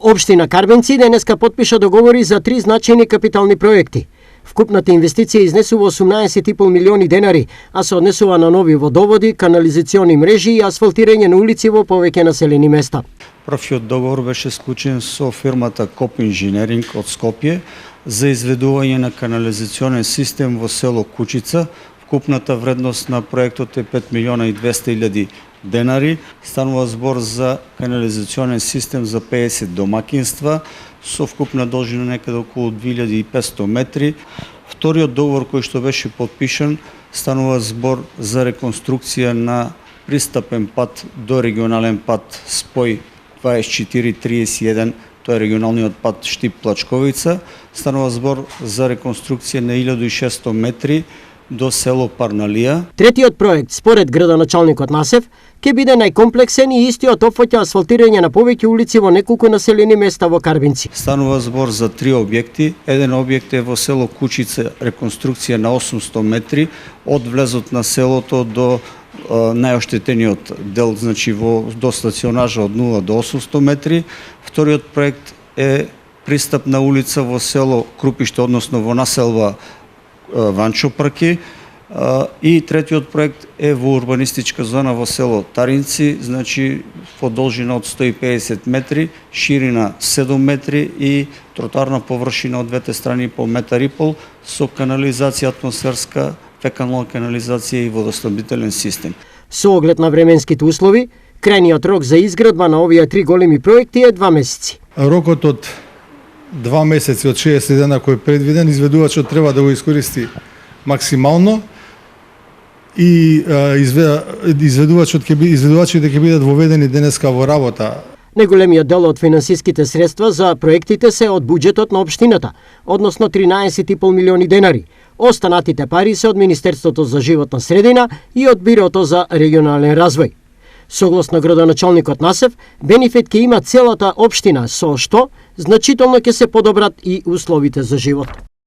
Општина Карбенци денеска потпиша договори за 3 значајни капитални проекти. Вкупната инвестиција изнесува 18,5 милиони денари, а се однесува на нови водоводи, канализациони мрежи и асфалтирање на улици во повеќе населени места. Првиот договор беше склучен со фирмата Коп Инженеринг од Скопје за изведување на канализационен систем во село Кучица. Вкупната вредност на проектот е 5 милиона и 200 илјади денари. Станува збор за канализационен систем за 50 домакинства со вкупна должина некаде околу 2500 метри. Вториот договор кој што беше подпишан станува збор за реконструкција на пристапен пат до регионален пат спој 2431, тоа е регионалниот пат Штип-Плачковица. Станува збор за реконструкција на 1600 метри до село Парналија. Третиот проект, според градоначалникот Насев, ќе биде најкомплексен и истиот опфаќа асфалтирање на повеќе улици во неколку населени места во Карбинци. Станува збор за 3 објекти. Еден објект е во село Кучица, реконструкција на 800 метри од влезот на селото до најоштетениот дел, значи до стационажа од 0 до 800 метри. Вториот проект е пристапна улица во село Крупиште, односно во населба Ванчо Прки, и третиот проект е во урбанистичка зона во село Таринци, значи по должина од 150 метри, ширина 7 метри и тротоарна површина од двете страни по метар и пол со канализација атмосферска, фекална канализација и водоснабдителен систем. Со оглед на временските услови, крајниот рок за изградба на овие 3 големи проекти е 2 месеци. Рокот од 2 месеци од 60 дена кој е предвиден, изведувачот треба да го искористи максимално и изведувачите ќе бидат воведени денеска во работа. Најголемиот дел од финансиските средства за проектите се од буџетот на општината, односно 13,5 милиони денари. Останатите пари се од Министерството за животна средина и од Бирото за регионален развој. Согласно градоначалникот Насев, бенефит ќе има целата општина, со што значително ќе се подобрат и условите за живот.